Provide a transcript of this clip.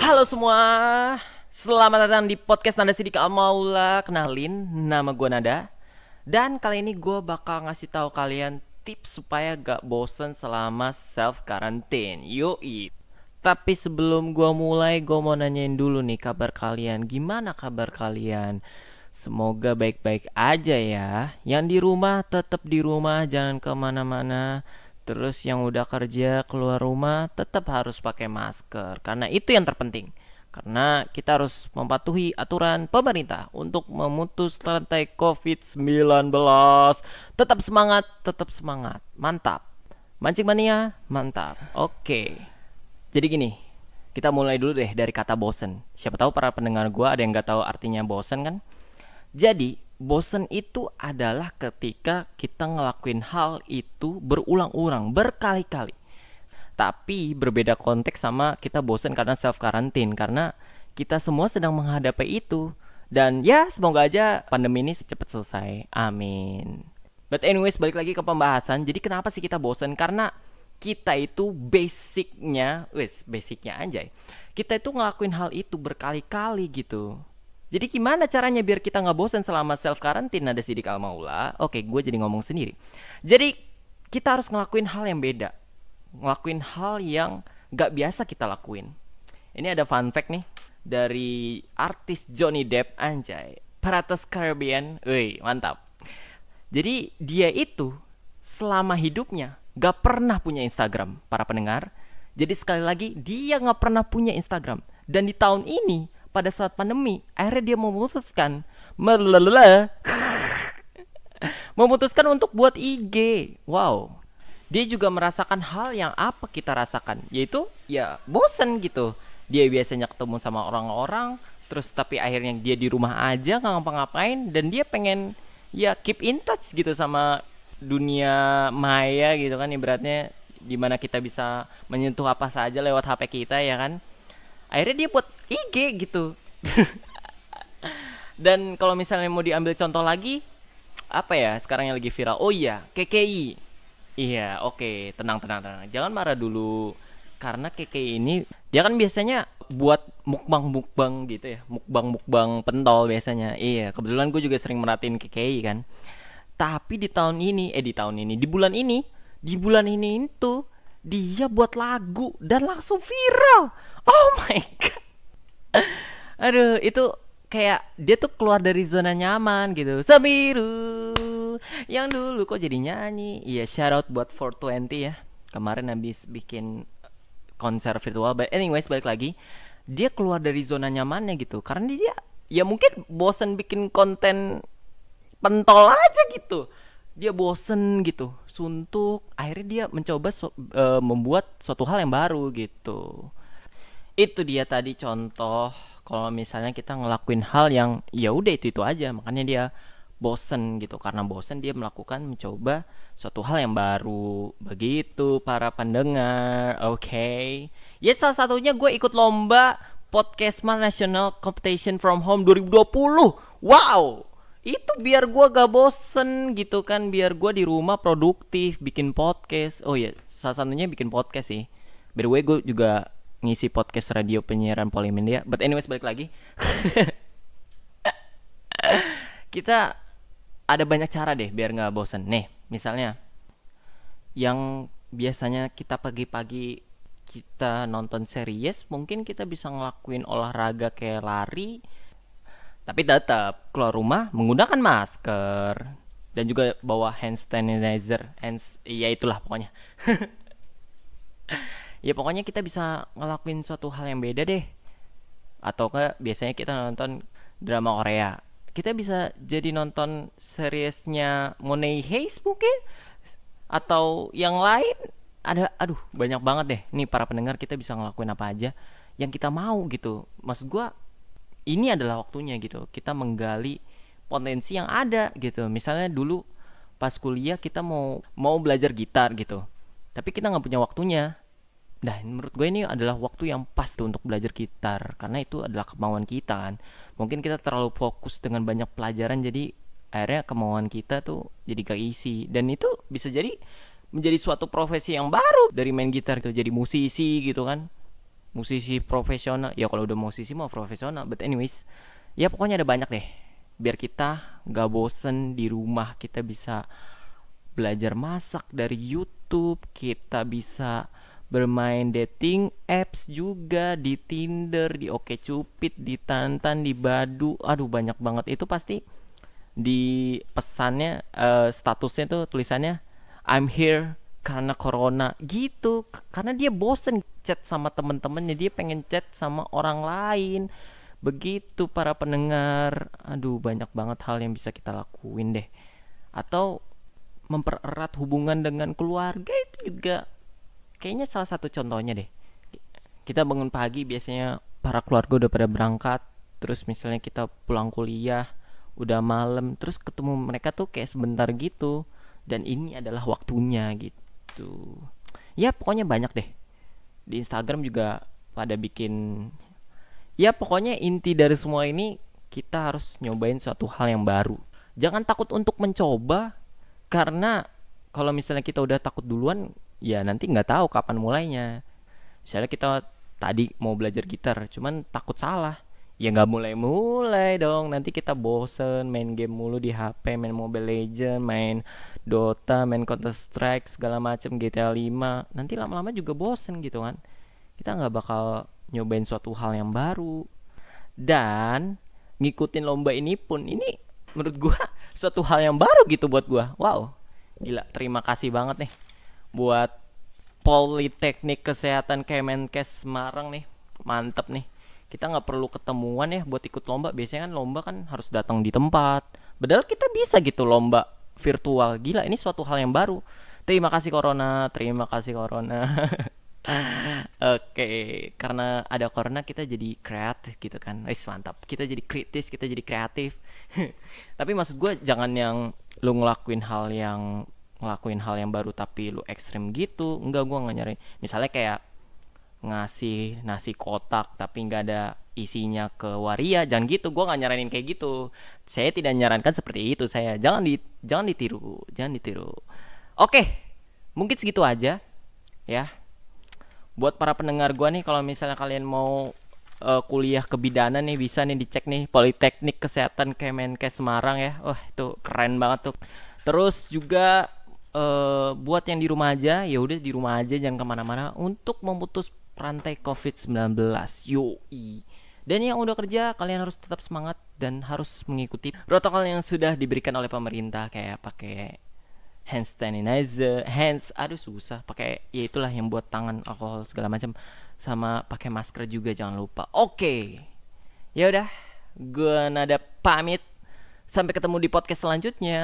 Halo semua, selamat datang di podcast Nada Sidik Al Maula. Kenalin, nama gue Nada. Dan kali ini gue bakal ngasih tahu kalian tips supaya gak bosen selama self quarantine. Yoi. Tapi sebelum gue mulai, gue mau nanyain dulu nih kabar kalian. Gimana kabar kalian? Semoga baik-baik aja ya. Yang di rumah tetap di rumah, jangan kemana-mana. Terus yang udah kerja keluar rumah tetap harus pakai masker. Karena itu yang terpenting. Karena kita harus mematuhi aturan pemerintah untuk memutus rantai COVID-19. Tetap semangat, tetap semangat. Mantap. Mancing mania, mantap. Oke. Jadi gini, kita mulai dulu deh dari kata bosen. Siapa tahu para pendengar gue ada yang gak tahu artinya bosen kan? Jadi, bosen itu adalah ketika kita ngelakuin hal itu berulang-ulang, berkali-kali. Tapi berbeda konteks sama kita bosen karena self quarantine, karena kita semua sedang menghadapi itu. Dan ya, semoga aja pandemi ini cepat selesai. Amin. But anyways, balik lagi ke pembahasan. Jadi kenapa sih kita bosen? Karena kita itu basicnya anjay. Kita itu ngelakuin hal itu berkali-kali gitu. Jadi gimana caranya biar kita gak bosan selama self quarantine Nada Sidik Al Maula? Oke, gue jadi ngomong sendiri. Jadi kita harus ngelakuin hal yang beda. Ngelakuin hal yang gak biasa kita lakuin. Ini ada fun fact nih dari artis Johnny Depp, anjay, Pirates Caribbean. Wih, mantap. Jadi dia itu selama hidupnya gak pernah punya Instagram, para pendengar. Jadi sekali lagi, dia gak pernah punya Instagram. Dan di tahun ini, pada saat pandemi, akhirnya dia memutuskan untuk buat IG. Wow. Dia juga merasakan hal yang apa kita rasakan, yaitu ya bosen gitu. Dia biasanya ketemu sama orang-orang, terus tapi akhirnya dia di rumah aja nggak ngapa-ngapain, dan dia pengen ya keep in touch gitu sama dunia maya gitu kan, ibaratnya dimana kita bisa menyentuh apa saja lewat HP kita ya kan. Akhirnya dia buat IG gitu. Dan kalau misalnya mau diambil contoh lagi, apa ya sekarang yang lagi viral? Oh iya, KKI. Iya, oke, tenang. Jangan marah dulu. Karena KKI ini dia kan biasanya buat mukbang gitu ya. Mukbang pentol biasanya. Iya, kebetulan gue juga sering merhatiin KKI kan. Tapi di bulan ini itu dia buat lagu dan langsung viral. Oh my god. Aduh, itu kayak dia tuh keluar dari zona nyaman gitu. Sabiru yang dulu kok jadi nyanyi. Iya, shout out buat 420 ya. Kemarin habis bikin konser virtual. But anyways, balik lagi. Dia keluar dari zona nyamannya gitu. Karena dia ya mungkin bosen bikin konten pentol aja gitu. Dia bosen gitu, suntuk. Akhirnya dia mencoba membuat suatu hal yang baru gitu. Itu dia tadi contoh kalau misalnya kita ngelakuin hal yang ya udah itu aja, makanya dia bosen gitu. Karena bosen dia mencoba suatu hal yang baru. Begitu para pendengar. Oke. Ya salah satunya gue ikut lomba Podcastman National Competition from Home 2020. Wow. Itu biar gue gak bosen gitu kan, biar gue di rumah produktif bikin podcast. Oh ya, salah satunya bikin podcast sih. By the way, gue juga ngisi podcast radio penyiaran Polimedia. But anyways, balik lagi. Kita ada banyak cara deh biar gak bosen. Nih, misalnya yang biasanya kita pagi-pagi kita nonton series, mungkin kita bisa ngelakuin olahraga kayak lari, tapi tetap keluar rumah menggunakan masker dan juga bawa hand sanitizer. Ya itulah pokoknya. Ya pokoknya kita bisa ngelakuin suatu hal yang beda deh. Atau ke biasanya kita nonton drama Korea, kita bisa jadi nonton seriesnya Money Heist mungkin, atau yang lain. Ada, aduh banyak banget deh. Nih para pendengar, kita bisa ngelakuin apa aja yang kita mau gitu. Maksud gue, ini adalah waktunya gitu kita menggali potensi yang ada gitu. Misalnya dulu pas kuliah kita mau belajar gitar gitu, tapi kita nggak punya waktunya. Nah, menurut gue ini adalah waktu yang pas tuh untuk belajar gitar, karena itu adalah kemauan kita kan. Mungkin kita terlalu fokus dengan banyak pelajaran, jadi akhirnya kemauan kita tuh jadi keisi. Dan itu bisa jadi menjadi suatu profesi yang baru dari main gitar itu jadi musisi gitu kan. musisi profesional. Ya kalau udah musisi mah profesional, but anyways, ya pokoknya ada banyak deh. Biar kita gak bosen di rumah, kita bisa belajar masak dari YouTube, kita bisa bermain dating apps juga, di Tinder, di OkCupid, di Tantan, di Badu. Aduh banyak banget. Itu pasti di pesannya, statusnya tuh tulisannya I'm here karena corona gitu. Karena dia bosen chat sama temen-temennya, dia pengen chat sama orang lain. Begitu para pendengar. Aduh banyak banget hal yang bisa kita lakuin deh. Atau mempererat hubungan dengan keluarga, itu juga kayaknya salah satu contohnya deh. Kita bangun pagi, biasanya para keluarga udah pada berangkat. Terus misalnya kita pulang kuliah udah malam, terus ketemu mereka tuh kayak sebentar gitu. Dan ini adalah waktunya gitu. Ya pokoknya banyak deh. Di Instagram juga pada bikin. Ya pokoknya inti dari semua ini, kita harus nyobain suatu hal yang baru. Jangan takut untuk mencoba, karena kalau misalnya kita udah takut duluan, ya nanti nggak tahu kapan mulainya. Misalnya kita tadi mau belajar gitar, cuman takut salah, ya nggak mulai-mulai dong. Nanti kita bosen main game mulu di HP, main Mobile Legend, main Dota, main Counter Strike segala macem, GTA 5. Nanti lama-lama juga bosen gitu kan. Kita nggak bakal nyobain suatu hal yang baru. Dan ngikutin lomba ini pun, ini menurut gua suatu hal yang baru gitu buat gua. Wow, gila, terima kasih banget nih buat Politeknik Kesehatan Kemenkes Semarang nih. Mantep nih, kita nggak perlu ketemuan ya buat ikut lomba. Biasanya kan lomba kan harus datang di tempat, padahal kita bisa gitu lomba virtual. Gila, ini suatu hal yang baru. Terima kasih corona, terima kasih corona. Oke, karena ada corona kita jadi kreatif gitu kan. Wis mantap. Kita jadi kritis, kita jadi kreatif. Tapi maksud gue jangan yang lu ngelakuin hal yang baru tapi lu ekstrim gitu. Enggak, gue nggak nyari. Misalnya kayak ngasih nasi kotak tapi nggak ada isinya ke waria, jangan gitu. Gue nggak nyaranin kayak gitu. Saya tidak menyarankan seperti itu. Saya jangan ditiru, jangan ditiru. Oke, mungkin segitu aja ya. Buat para pendengar gue nih, kalau misalnya kalian mau kuliah kebidanan nih, bisa nih dicek nih Politeknik Kesehatan Kemenkes Semarang ya. Wah itu keren banget tuh. Terus juga buat yang di rumah aja, ya udah di rumah aja, jangan kemana-mana untuk memutus rantai COVID-19. Yoi. Dan yang udah kerja, kalian harus tetap semangat dan harus mengikuti protokol yang sudah diberikan oleh pemerintah, kayak pakai hand sanitizer, aduh susah, pakai ya itulah yang buat tangan, alkohol segala macam, sama pakai masker juga jangan lupa. Oke. Ya udah, gue Nada pamit. Sampai ketemu di podcast selanjutnya.